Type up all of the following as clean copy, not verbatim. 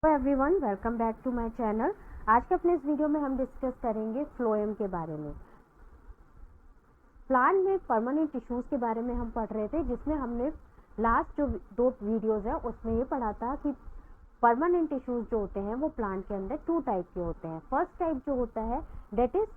Hello everyone, welcome back to my channel. आज के अपने इस वीडियो में हम डिस्कस करेंगे फ्लोएम के बारे में। प्लांट में परमानेंट टिश्यूज के बारे में हम पढ़ रहे थे, जिसमें हमने लास्ट जो दो वीडियोस है उसमें ये पढ़ा था कि परमानेंट टिश्यूज जो होते हैं वो प्लांट के अंदर टू टाइप के होते हैं। फर्स्ट टाइप जो होता है that is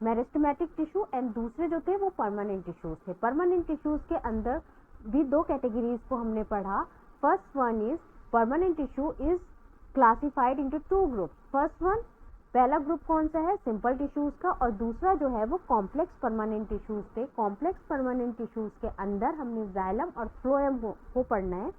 meristematic tissue and दूसरे जो थे वो परमानेंट टिश्यूज थे। परमानेंट टिश्यूज के अंदर भी दो कैटेगरीज को हमने पढ़ा। First one is permanent tissue is classified into two group. First one, पहला ग्रुप कौन सा है, सिंपल टिश्यूज का, और दूसरा जो है वो कॉम्प्लेक्स परमानेंट टिश्यूज थे। कॉम्प्लेक्स परमानेंट टिश्यूज के अंदर हमने जाइलम और फ्लोएम को पढ़ना है।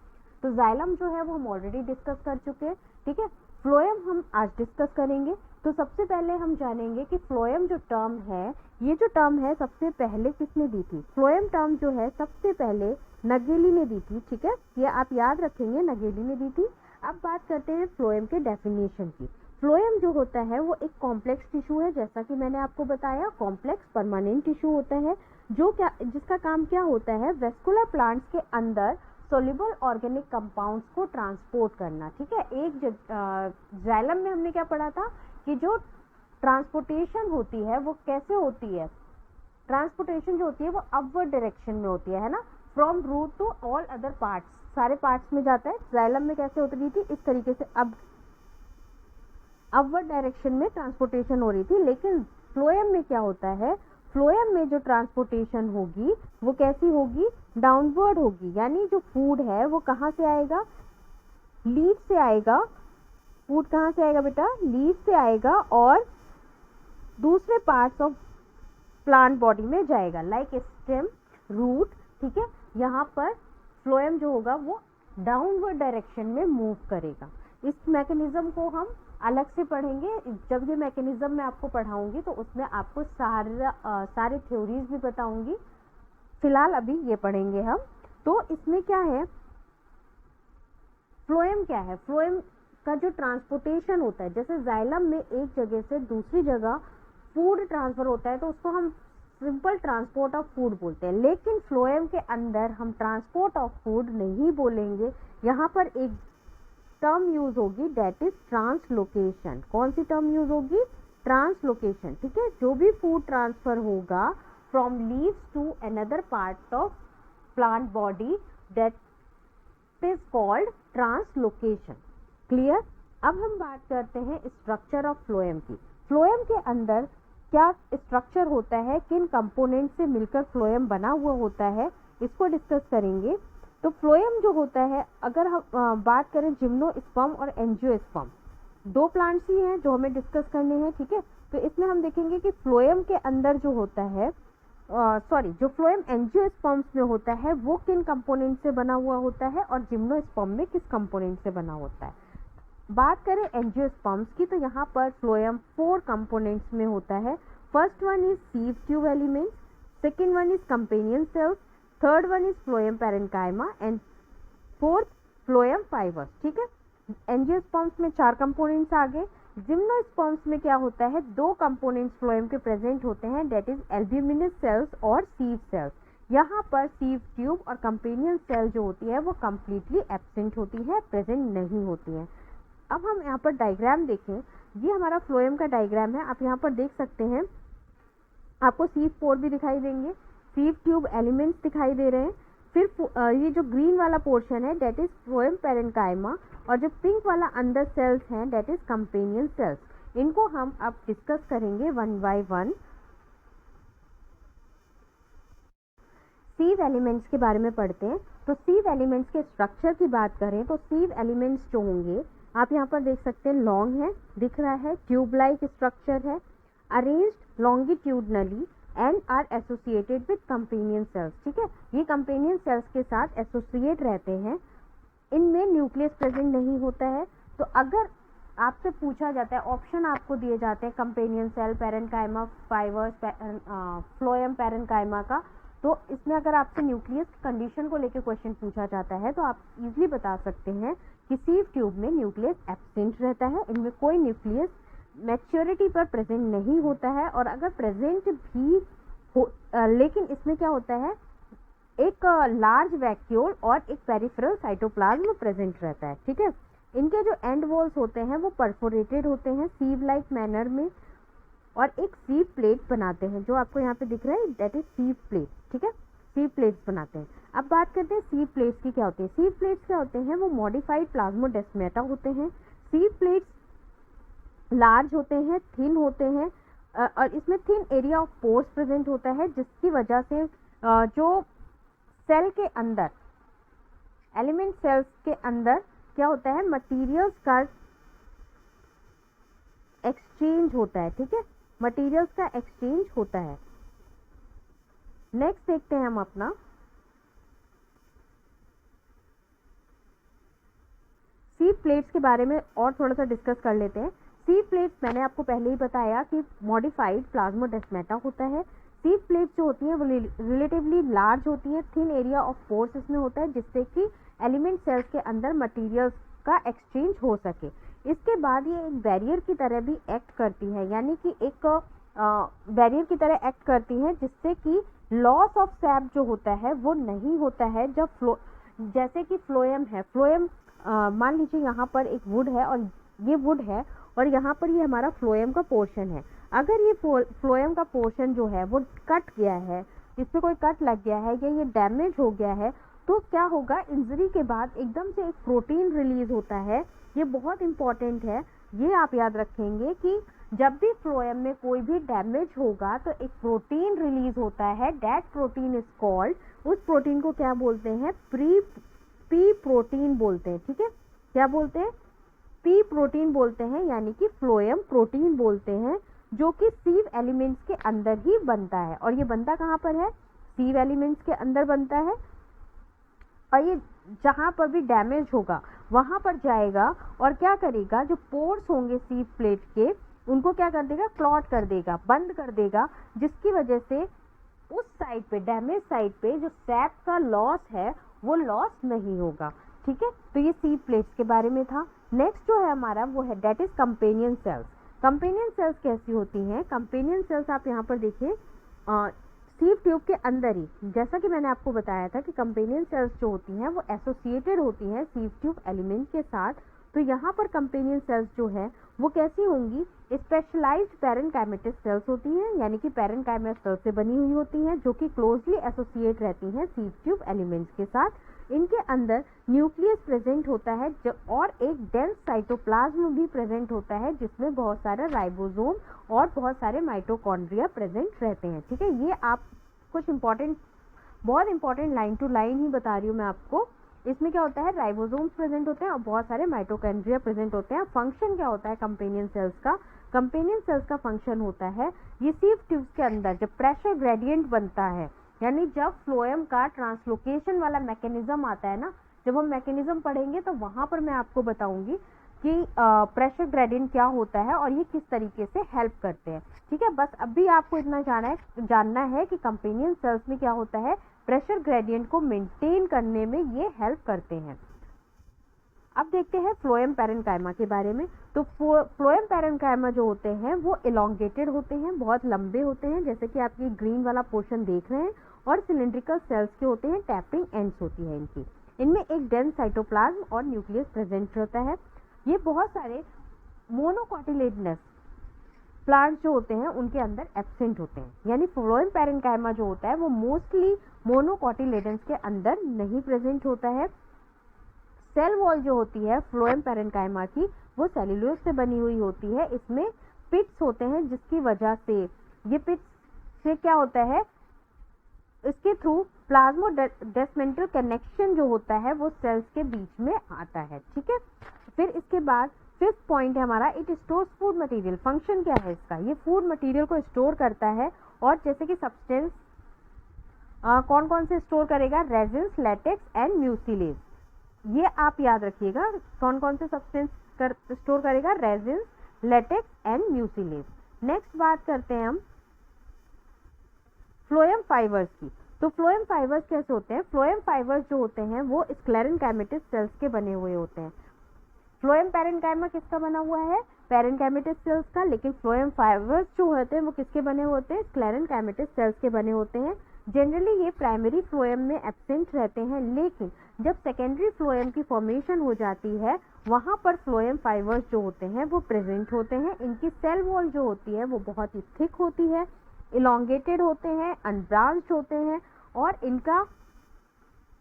तो जाइलम जो है वो हम ऑलरेडी डिस्कस कर चुके हैं, ठीक है। फ्लोएम हम आज डिस्कस करेंगे। तो सबसे पहले हम जानेंगे कि फ्लोएम जो टर्म है, ये जो टर्म है सबसे पहले किसने दी थी। फ्लोएम टर्म जो है सबसे पहले नगेली ने दी थी, ठीक है, ये आप याद रखेंगे, नगेली ने दी थी। अब बात करते हैं फ्लोएम के डेफिनेशन की। फ्लोएम जो होता है वो एक कॉम्प्लेक्स टिश्यू है, जैसा कि मैंने आपको बताया। कॉम्प्लेक्स परमानेंट टिश्यू होता है जिसका काम क्या होता है, वेस्कुलर प्लांट्स के अंदर सोल्यूबल ऑर्गेनिक कंपाउंड्स को ट्रांसपोर्ट करना, ठीक है। एक जाइलम में हमने क्या पढ़ा था कि जो ट्रांसपोर्टेशन होती है वो कैसे होती है, ट्रांसपोर्टेशन जो होती है वो अपवर्ड डायरेक्शन में होती है ना, from root to all other parts, सारे पार्ट्स में जाता है। जाइलम में कैसे होती रही थी, इस तरीके से अब अपवर्ड डायरेक्शन में ट्रांसपोर्टेशन हो रही थी। लेकिन फ्लोएम में क्या होता है, फ्लोएम में जो ट्रांसपोर्टेशन होगी वो कैसी होगी, डाउनवर्ड होगी। यानी जो फूड है वो कहाँ से आएगा, लीफ से आएगा। फूड कहाँ से आएगा बेटा, लीफ से आएगा और दूसरे पार्ट्स ऑफ प्लांट बॉडी में जाएगा, लाइक स्टेम, रूट, ठीक है। यहाँ पर फ्लोएम जो होगा वो डाउनवर्ड डायरेक्शन में मूव करेगा। इस मैकेनिज्म को हम अलग से पढ़ेंगे। जब ये मैकेनिज्म मैं आपको पढ़ाऊंगी तो उसमें आपको सारे थ्योरीज भी बताऊंगी। फिलहाल अभी ये पढ़ेंगे हम। तो इसमें क्या है, फ्लोएम क्या है, फ्लोएम का जो ट्रांसपोर्टेशन होता है, जैसे जाइलम में एक जगह से दूसरी जगह फूड ट्रांसफर होता है तो उसको हम सिंपल ट्रांसपोर्ट ऑफ फूड बोलते हैं। लेकिन फ्लोएम के अंदर हम ट्रांसपोर्ट ऑफ फूड नहीं बोलेंगे, यहाँ पर एक टर्म यूज होगी, डेट इज ट्रांसलोकेशन। कौन सी टर्म यूज होगी, ट्रांसलोकेशन, ठीक है। जो भी फूड ट्रांसफर होगा from leaves to another part of plant body, that is called translocation. Clear. अब हम बात करते हैं स्ट्रक्चर ऑफ फ्लोएम की। फ्लोएम के अंदर क्या स्ट्रक्चर होता है, किन कंपोनेंट से मिलकर फ्लोएम बना हुआ होता है, इसको डिस्कस करेंगे। तो फ्लोएम जो होता है, अगर हम बात करें जिम्नोस्पर्म और एंजियोस्पर्म, दो प्लांट्स ही हैं जो हमें डिस्कस करने हैं, ठीक है। तो इसमें हम देखेंगे कि फ्लोएम के अंदर जो होता है, जो फ्लोएम एंजियोस्पर्म्स में होता है वो किन कंपोनेंट से बना हुआ होता है और जिम्नोस्पर्म में किस कंपोनेंट से बना होता है। बात करें एंजियोस्पर्म्स की, तो यहाँ पर फ्लोएम 4 कंपोनेंट्स में होता है। First one is sieve tube elements, second one is companion cells, third one is phloem parenchyma and fourth phloem fibres, ठीक है। एंजियोस्पर्म्स में 4 कंपोनेंट्स आ गए। जिम्नोस्पर्म्स में क्या होता है, 2 कंपोनेंट्स फ्लोएम के प्रेजेंट होते हैं, डेट इज एल्ब्यूमिनस सेल्स और सीव सेल्स। यहाँ पर सीव ट्यूब और कंपेनियन सेल जो होती है वो कंप्लीटली एब्सेंट होती है, प्रेजेंट नहीं होती है। अब हम यहाँ पर डायग्राम देखें, ये हमारा फ्लोएम का डायग्राम है। आप यहाँ पर देख सकते हैं, आपको सीव पोर भी दिखाई देंगे, सीव ट्यूब एलिमेंट्स दिखाई दे रहे हैं। फिर ये जो ग्रीन वाला पोर्शन है डेट इज फ्लोएम पैरेन्काइमा, और जो पिंक वाला अंदर सेल्स हैं डेट इज कंपेनियन सेल्स। इनको हम अब डिस्कस करेंगे वन बाय वन। सीव एलिमेंट्स के बारे में पढ़ते हैं। तो सीव एलिमेंट्स के स्ट्रक्चर की बात करें तो सीव एलिमेंट्स जो होंगे, आप यहाँ पर देख सकते हैं, लॉन्ग है, दिख रहा है, ट्यूब लाइक स्ट्रक्चर है, arranged longitudinally and are associated with companion cells, ठीक है। ये कंपेनियन सेल्स के साथ एसोसिएट रहते हैं। इनमें न्यूक्लियस प्रेजेंट नहीं होता है। तो अगर आपसे पूछा जाता है, ऑप्शन आपको दिए जाते हैं companion cell, parenchyma, fibres, phloem parenchyma का, तो इसमें अगर आपसे न्यूक्लियस कंडीशन को लेकर क्वेश्चन पूछा जाता है तो आप इजीली बता सकते हैं कि सीव ट्यूब में न्यूक्लियस एब्सेंट रहता है, इनमें कोई न्यूक्लियस मैच्योरिटी पर प्रेजेंट नहीं होता है। और अगर प्रेजेंट भी हो, लेकिन इसमें क्या होता है, एक लार्ज वैक्यूल और एक पेरिफेरल साइटोप्लाज्म प्रेजेंट रहता है, ठीक है। इनके जो एंड वॉल्स होते हैं वो परफोरेटेड होते हैं सीव लाइक मैनर में, और एक सीव प्लेट बनाते हैं जो आपको यहाँ पे दिख रहा है, दैट इज सीव प्लेट। ठीक है, सीव प्लेट्स बनाते हैं। अब बात करते हैं सीव प्लेट्स की क्या होती है। सीव प्लेट्स क्या होते हैं, वो मॉडिफाइड प्लाज्मोडेस्माटा होते हैं। सीव प्लेट्स लार्ज होते हैं, थिन होते हैं, और इसमें thin area of pores present होता है, जिसकी वजह से जो सेल के अंदर, एलिमेंट सेल्स के अंदर क्या होता है, मटेरियल्स का एक्सचेंज होता है। ठीक है, मटेरियल्स का एक्सचेंज होता है। नेक्स्ट देखते हैं हम अपना सीव प्लेट्स के बारे में और थोड़ा सा डिस्कस कर लेते हैं। सीव प्लेट्स मैंने आपको पहले ही बताया कि मॉडिफाइड प्लाज्मोडेस्माटा होता है। सीव प्लेट्स जो होती हैं वो रिलेटिवली लार्ज होती हैं, थिन एरिया ऑफ पोर्स इसमें होता है, जिससे कि एलिमेंट सेल्स के अंदर मटेरियल्स का एक्सचेंज हो सके। इसके बाद ये एक बैरियर की तरह भी एक्ट करती है, यानी कि एक बैरियर की तरह एक्ट करती है, जिससे कि लॉस ऑफ सैप जो होता है वो नहीं होता है। जब जैसे कि फ्लोएम है, फ्लोएम मान लीजिए यहाँ पर एक वुड है और ये वुड है और यहाँ पर ये हमारा फ्लोएम का पोर्शन है। अगर ये फ्लोएम का पोर्शन जो है वो कट गया है, इस पे कोई कट लग गया है या ये डैमेज हो गया है, तो क्या होगा, इंजरी के बाद एकदम से एक प्रोटीन रिलीज होता है। ये बहुत इंपॉर्टेंट है, ये आप याद रखेंगे कि जब भी फ्लोएम में कोई भी डैमेज होगा तो एक प्रोटीन रिलीज होता है, दैट प्रोटीन इज कॉल्ड, उस प्रोटीन को क्या बोलते हैं, पी प्रोटीन बोलते हैं। ठीक है, क्या बोलते हैं, पी प्रोटीन बोलते हैं, यानी कि फ्लोएम प्रोटीन बोलते हैं, जो कि सीव एलिमेंट्स के अंदर ही बनता है। और ये बनता कहाँ पर है, सीव एलिमेंट्स के अंदर बनता है, और ये जहां पर भी डैमेज होगा वहां पर जाएगा और क्या करेगा, जो पोर्स होंगे सीव प्लेट के उनको क्या कर देगा, क्लॉट कर देगा, बंद कर देगा, जिसकी वजह से उस साइड पे, डैमेज साइड पे जो सैप का लॉस है वो लॉस नहीं होगा। ठीक है, तो ये सीव प्लेट्स के बारे में था। नेक्स्ट जो है हमारा वो है that is companion cells. Companion cells कैसी होती हैं, कंपेनियन सेल्स आप यहाँ पर देखिए सीव ट्यूब के अंदर ही, जैसा कि मैंने आपको बताया था कि कंपेनियन सेल्स जो होती हैं वो एसोसिएटेड होती हैं सीव ट्यूब एलिमेंट के साथ। तो यहाँ पर कंपेनियन सेल्स जो है वो कैसी होंगी, स्पेशलाइज्ड पैरेनकाइमेटिस सेल्स होती हैं, यानी कि पैरेनकाइमा सेल्स से बनी हुई होती हैं, जो कि क्लोजली एसोसिएट रहती हैं सीव ट्यूब एलिमेंट्स के साथ। इनके अंदर न्यूक्लियस प्रेजेंट होता है और एक डेंस साइटोप्लाज्म भी प्रेजेंट होता है, जिसमें बहुत सारा राइबोसोम और बहुत सारे माइटोकॉन्ड्रिया प्रेजेंट रहते हैं। ठीक है, ये आप कुछ इंपॉर्टेंट, बहुत इंपॉर्टेंट लाइन टू लाइन ही बता रही हूँ मैं आपको। इसमें क्या होता है, राइबोसोम्स प्रेजेंट होते हैं और बहुत सारे माइटोकॉन्ड्रिया प्रेजेंट होते हैं। फंक्शन क्या होता है कंपेनियन सेल्स का, कंपेनियन सेल्स का फंक्शन होता है, ये सीव ट्यूब्स के अंदर जब प्रेशर ग्रेडियंट बनता है, यानी जब फ्लोएम का ट्रांसलोकेशन वाला मैकेनिज्म आता है ना, जब हम मैकेनिज्म पढ़ेंगे तो वहां पर मैं आपको बताऊंगी कि प्रेशर ग्रेडियंट क्या होता है और ये किस तरीके से हेल्प करते हैं। ठीक है, बस अभी आपको इतना जानना है कि कंपेनियन सेल्स में क्या होता है, प्रेशर ग्रेडियंट को मेंटेन करने में ये हेल्प करते हैं। अब देखते हैं फ्लोएम पैरेनकाइमा के बारे में। तो फ्लोएम पैरेनकाइमा जो होते हैं वो इलोंगेटेड होते हैं, बहुत लंबे होते हैं, जैसे कि आप ये ग्रीन वाला पोर्शन देख रहे हैं, और सिलिंड्रिकल सेल्स के होते हैं, टैपिंग एंड्स होती है इनकी। इनमें एक डेंस साइटोप्लाज्म और न्यूक्लियस प्रेजेंट रहता है। ये बहुत सारे मोनोकॉटिलेडनस प्लांट्स जो होते हैं उनके अंदर एब्सेंट होते हैं, यानी फ्लोएम पैरेनकाइमा जो होता है वो मोस्टली मोनोकॉटिलेडन्स के अंदर नहीं प्रेजेंट होता है। सेल वॉल जो होती है फ्लोएम पैरेनकाइमा की वो सेल्यूलोज से बनी हुई होती है। इसमें पिट्स होते हैं, जिसकी वजह से ये पिट्स से क्या होता है, इसके थ्रू प्लाज्मोडेस्मेंटल कनेक्शन जो होता है वो सेल्स के बीच में आता है। ठीक है, फिर इसके बाद फिफ्थ पॉइंट है हमारा, it stores food material. Function क्या है इसका, ये फूड मटेरियल को स्टोर करता है, और जैसे कि सब्सटेंस कौन कौन से स्टोर करेगा, रेजिन्स, लैटेक्स एंड म्यूसिलेज। ये आप याद रखिएगा, कौन कौन से सब्सटेंस स्टोर करेगा, resins, latex and mucilage. Next बात करते हैं हम फ्लोएम फाइबर्स की। तो फ्लोएम फाइबर्स कैसे होते हैं, फ्लोएम फाइबर्स जो होते हैं वो स्क्लेरेनकाइमेटिस सेल्स के बने हुए होते हैं। फ्लोएम पैरेनकाइमा किसका बना हुआ है, पैरेनकाइमेटिस सेल्स का, लेकिन फ्लोएम फाइबर्स जो होते हैं वो किसके बने होते हैं, स्क्लेरेनकाइमेटिस सेल्स के बने होते हैं। जनरली ये प्राइमरी फ्लोएम में एब्सेंट रहते हैं, लेकिन जब सेकेंडरी फ्लोएम की फॉर्मेशन हो जाती है वहाँ पर फ्लोएम फाइबर्स जो होते हैं वो प्रेजेंट होते हैं। इनकी सेल वॉल जो होती है वो बहुत ही थिक होती है, इलोंगेटेड होते हैं, अनब्रांच्ड होते हैं, और इनका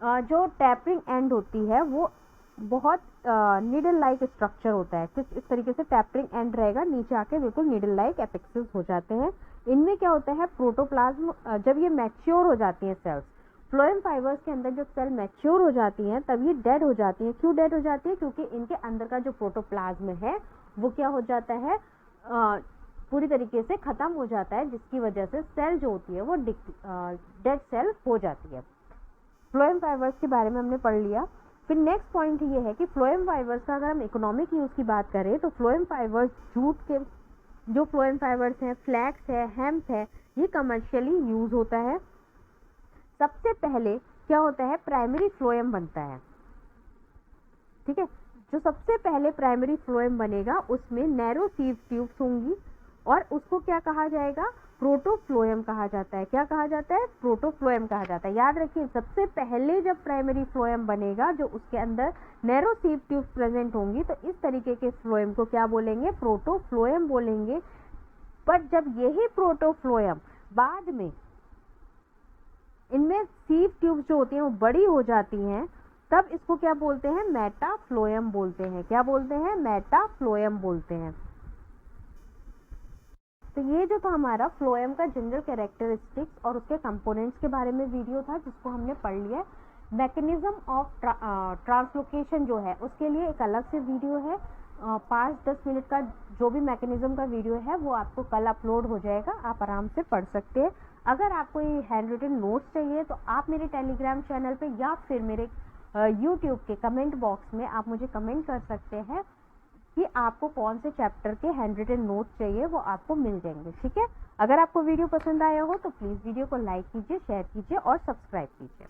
जो टैपरिंग एंड होती है वो बहुत नीडल लाइक स्ट्रक्चर होता है। कुछ इस तरीके से टैपरिंग एंड रहेगा, नीचे आके बिल्कुल नीडल लाइक एपेक्सेस हो जाते हैं। इनमें क्या होता है, प्रोटोप्लाज्म जब ये मैच्योर हो जाती हैं सेल्स, फ्लोएम फाइबर्स के अंदर जब सेल मैच्योर हो जाती हैं तब ये डेड हो जाती हैं। क्यों डेड हो जाती है? क्योंकि इनके अंदर का जो प्रोटोप्लाज्म है वो क्या हो जाता है, पूरी तरीके से खत्म हो जाता है, जिसकी वजह से सेल जो होती है वो डेड सेल हो जाती है। फ्लोएम फाइबर्स के बारे में हमने पढ़ लिया। फिर नेक्स्ट पॉइंट ये है कि फ्लोएम फाइबर्स का अगर हम इकोनॉमिक यूज की बात करें तो फ्लोएम फाइबर्स, जूट के जो फ्लोएम फाइबर्स हैं, फ्लैक्स है, हेम्प है, ये कमर्शियली यूज होता है। सबसे पहले क्या होता है, प्राइमरी फ्लोएम बनता है। ठीक है, जो सबसे पहले प्राइमरी फ्लोएम बनेगा उसमें नैरो सीव ट्यूब्स होंगी और उसको क्या कहा जाएगा, प्रोटोफ्लोएम कहा जाता है। क्या कहा जाता है? प्रोटोफ्लोएम कहा जाता है। याद रखिए, सबसे पहले जब प्राइमरी फ्लोएम बनेगा जो उसके अंदर नैरो सीव ट्यूब्स प्रेजेंट होंगी तो इस तरीके के फ्लोएम को क्या बोलेंगे, प्रोटोफ्लोएम बोलेंगे। पर जब यही प्रोटोफ्लोएम बाद में इनमें सीव ट्यूब्स जो होती हैं वो बड़ी हो जाती हैं, तब इसको क्या बोलते हैं, मेटाफ्लोएम बोलते हैं। क्या बोलते हैं? मेटाफ्लोएम बोलते हैं। तो ये जो था हमारा फ्लोएम का जनरल कैरेक्टरिस्टिक्स और उसके कंपोनेंट्स के बारे में वीडियो था, जिसको हमने पढ़ लिया। मैकेनिज्म ऑफ ट्रांसलोकेशन जो है उसके लिए एक अलग से वीडियो है, 5-10 मिनट का जो भी मैकेनिज्म का वीडियो है वो आपको कल अपलोड हो जाएगा, आप आराम से पढ़ सकते हैं। अगर आपको ये हैंड रिटन नोट्स चाहिए तो आप मेरे टेलीग्राम चैनल पे या फिर मेरे यूट्यूब के कमेंट बॉक्स में आप मुझे कमेंट कर सकते हैं कि आपको कौन से चैप्टर के हैंड रिटन नोट्स चाहिए, वो आपको मिल जाएंगे। ठीक है, अगर आपको वीडियो पसंद आया हो तो प्लीज़ वीडियो को लाइक कीजिए, शेयर कीजिए और सब्सक्राइब कीजिए।